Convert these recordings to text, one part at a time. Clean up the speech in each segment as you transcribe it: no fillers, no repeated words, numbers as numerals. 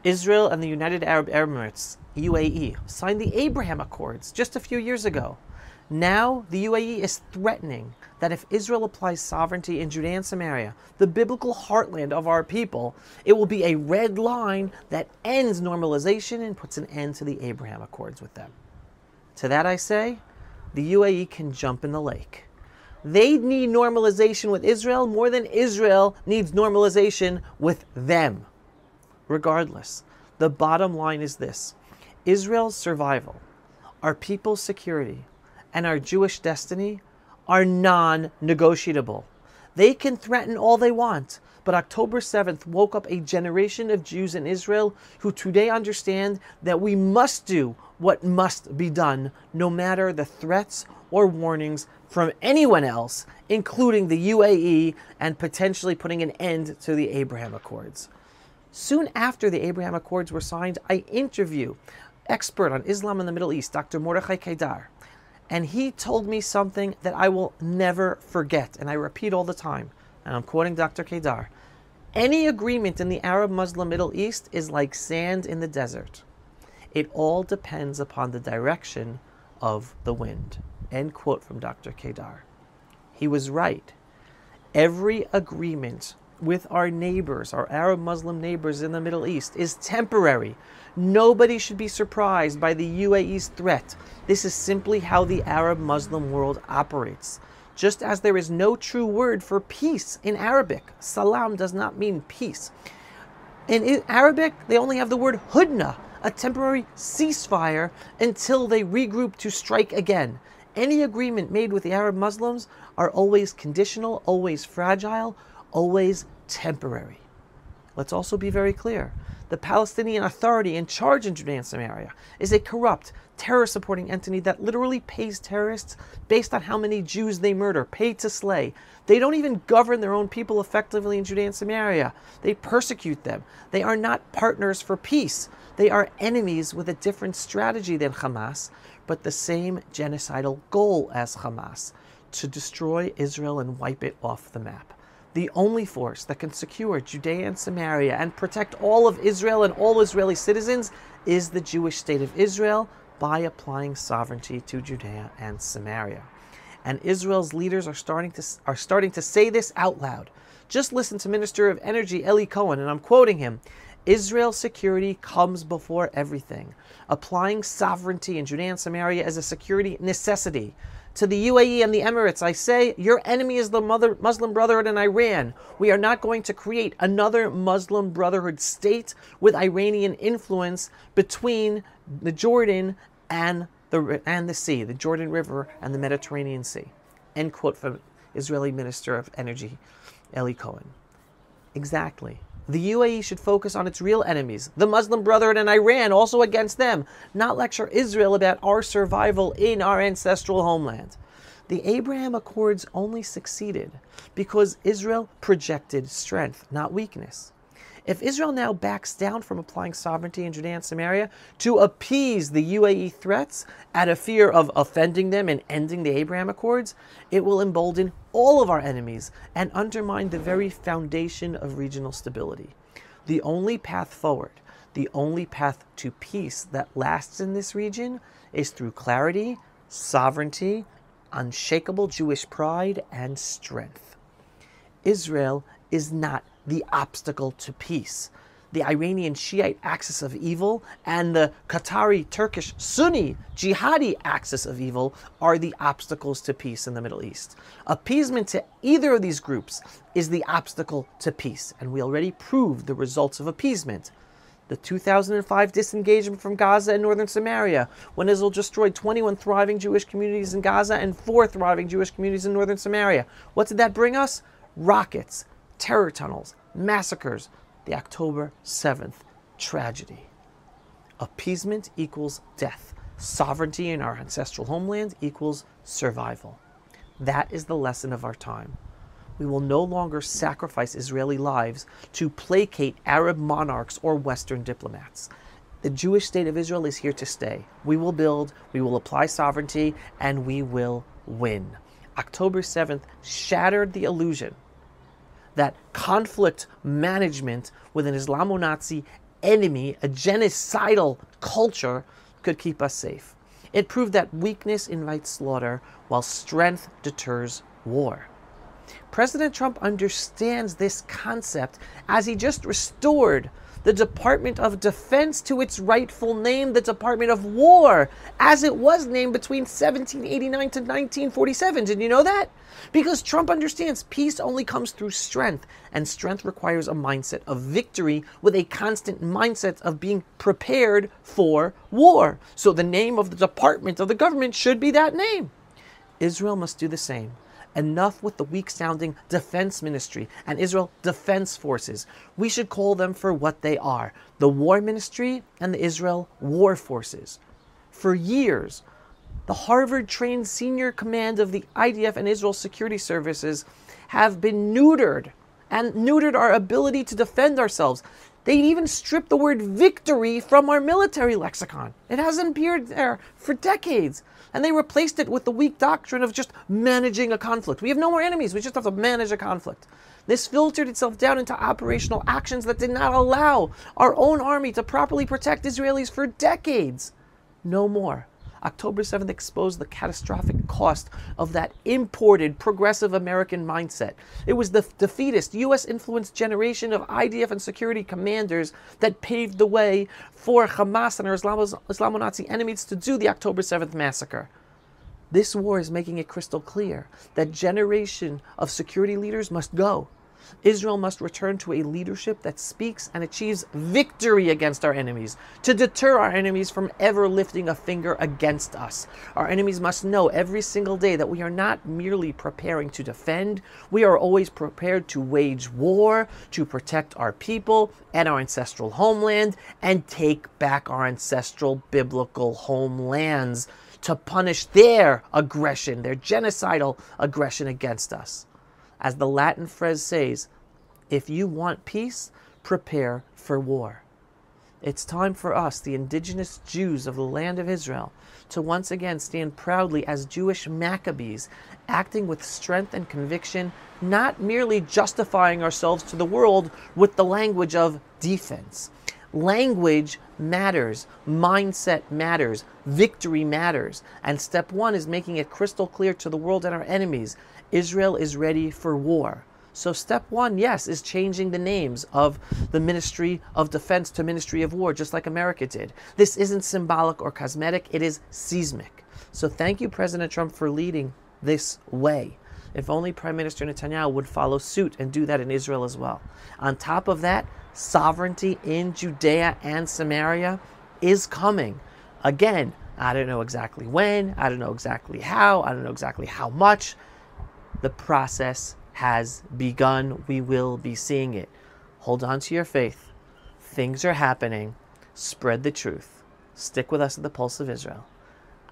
Israel and the United Arab Emirates, UAE, signed the Abraham Accords just a few years ago. Now, the UAE is threatening that if Israel applies sovereignty in Judea and Samaria, the biblical heartland of our people, it will be a red line that ends normalization and puts an end to the Abraham Accords with them. To that I say, the UAE can jump in the lake. They need normalization with Israel more than Israel needs normalization with them. Regardless, the bottom line is this: Israel's survival, our people's security, and our Jewish destiny are non-negotiable. They can threaten all they want, but October 7th woke up a generation of Jews in Israel who today understand that we must do what must be done, no matter the threats or warnings from anyone else, including the UAE, and potentially putting an end to the Abraham Accords. Soon after the Abraham Accords were signed, I interviewed expert on Islam and the Middle East, Dr. Mordechai Kedar, and he told me something that I will never forget, and I repeat all the time, and I'm quoting Dr. Kedar: any agreement in the Arab-Muslim Middle East is like sand in the desert. It all depends upon the direction of the wind. End quote from Dr. Kedar. He was right. Every agreement with our neighbors, our Arab-Muslim neighbors in the Middle East, is temporary. Nobody should be surprised by the UAE's threat. This is simply how the Arab-Muslim world operates. Just as there is no true word for peace in Arabic, salam does not mean peace. In Arabic, they only have the word hudna, a temporary ceasefire until they regroup to strike again. Any agreement made with the Arab Muslims are always conditional, always fragile, always temporary. Let's also be very clear. The Palestinian Authority in charge in Judea and Samaria is a corrupt, terror-supporting entity that literally pays terrorists based on how many Jews they murder, paid to slay. They don't even govern their own people effectively in Judea and Samaria. They persecute them. They are not partners for peace. They are enemies with a different strategy than Hamas, but the same genocidal goal as Hamas: to destroy Israel and wipe it off the map. The only force that can secure Judea and Samaria and protect all of Israel and all Israeli citizens is the Jewish state of Israel by applying sovereignty to Judea and Samaria. And Israel's leaders are starting to say this out loud. Just listen to Minister of Energy Eli Cohen, and I'm quoting him: Israel's security comes before everything. Applying sovereignty in Judea and Samaria is a security necessity. To the UAE and the Emirates, I say, your enemy is the Muslim Brotherhood in Iran. We are not going to create another Muslim Brotherhood state with Iranian influence between the Jordan and the sea, the Jordan River and the Mediterranean Sea. End quote from Israeli Minister of Energy, Eli Cohen. Exactly. The UAE should focus on its real enemies, the Muslim Brotherhood and Iran, also against them, not lecture Israel about our survival in our ancestral homeland. The Abraham Accords only succeeded because Israel projected strength, not weakness. If Israel now backs down from applying sovereignty in Judea and Samaria to appease the UAE threats out of fear of offending them and ending the Abraham Accords, it will embolden all of our enemies and undermine the very foundation of regional stability. The only path forward, the only path to peace that lasts in this region is through clarity, sovereignty, unshakable Jewish pride, and strength. Israel is not the obstacle to peace. The Iranian Shiite axis of evil and the Qatari, Turkish, Sunni, jihadi axis of evil are the obstacles to peace in the Middle East. Appeasement to either of these groups is the obstacle to peace, and we already proved the results of appeasement. The 2005 disengagement from Gaza and northern Samaria, when Israel destroyed 21 thriving Jewish communities in Gaza and 4 thriving Jewish communities in northern Samaria. What did that bring us? Rockets, terror tunnels, massacres, the October 7th tragedy. Appeasement equals death. Sovereignty in our ancestral homeland equals survival. That is the lesson of our time. We will no longer sacrifice Israeli lives to placate Arab monarchs or Western diplomats. The Jewish state of Israel is here to stay. We will build, we will apply sovereignty, and we will win. October 7th shattered the illusion that conflict management with an Islamo-Nazi enemy, a genocidal culture, could keep us safe. It proved that weakness invites slaughter while strength deters war. President Trump understands this concept as he just restored the Department of Defense to its rightful name, the Department of War, as it was named between 1789 to 1947. Did you know that? Because Trump understands peace only comes through strength, and strength requires a mindset of victory with a constant mindset of being prepared for war. So the name of the department of the government should be that name. Israel must do the same. Enough with the weak-sounding defense ministry and Israel Defense Forces. We should call them for what they are, the War Ministry and the Israel War Forces. For years, the Harvard-trained senior command of the IDF and Israel Security Services have been neutered and neutered our ability to defend ourselves. They even stripped the word victory from our military lexicon. It hasn't appeared there for decades. And they replaced it with the weak doctrine of just managing a conflict. We have no more enemies. We just have to manage a conflict. This filtered itself down into operational actions that did not allow our own army to properly protect Israelis for decades. No more. October 7th exposed the catastrophic cost of that imported progressive American mindset. It was the defeatist, U.S.-influenced generation of IDF and security commanders that paved the way for Hamas and our Islamo-Nazi enemies to do the October 7th massacre. This war is making it crystal clear that generation of security leaders must go. Israel must return to a leadership that speaks and achieves victory against our enemies, to deter our enemies from ever lifting a finger against us. Our enemies must know every single day that we are not merely preparing to defend, we are always prepared to wage war, to protect our people and our ancestral homeland, and take back our ancestral biblical homelands to punish their aggression, their genocidal aggression against us. As the Latin phrase says, if you want peace, prepare for war. It's time for us, the indigenous Jews of the land of Israel, to once again stand proudly as Jewish Maccabees, acting with strength and conviction, not merely justifying ourselves to the world with the language of defense. Language matters, mindset matters, victory matters. And step one is making it crystal clear to the world and our enemies, Israel is ready for war. So step one, yes, is changing the names of the Ministry of Defense to Ministry of War, just like America did. This isn't symbolic or cosmetic, it is seismic. So thank you, President Trump, for leading this way. If only Prime Minister Netanyahu would follow suit and do that in Israel as well. On top of that, sovereignty in Judea and Samaria is coming. Again, I don't know exactly when, I don't know exactly how, I don't know exactly how much. The process has begun. We will be seeing it. Hold on to your faith. Things are happening. Spread the truth. Stick with us at the Pulse of Israel.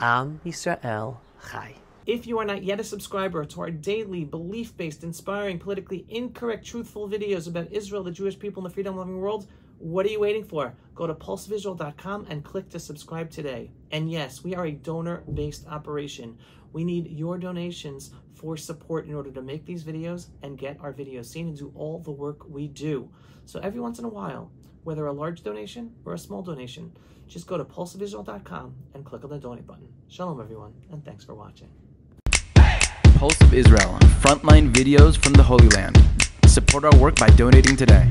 Am Yisrael Chai. If you are not yet a subscriber to our daily, belief-based, inspiring, politically incorrect, truthful videos about Israel, the Jewish people, and the freedom-loving world, what are you waiting for? Go to pulseofisrael.com and click to subscribe today. And yes, we are a donor-based operation. We need your donations for support in order to make these videos and get our videos seen and do all the work we do. So every once in a while, whether a large donation or a small donation, just go to pulseofisrael.com and click on the donate button. Shalom, everyone, and thanks for watching. Pulse of Israel, frontline videos from the Holy Land. Support our work by donating today.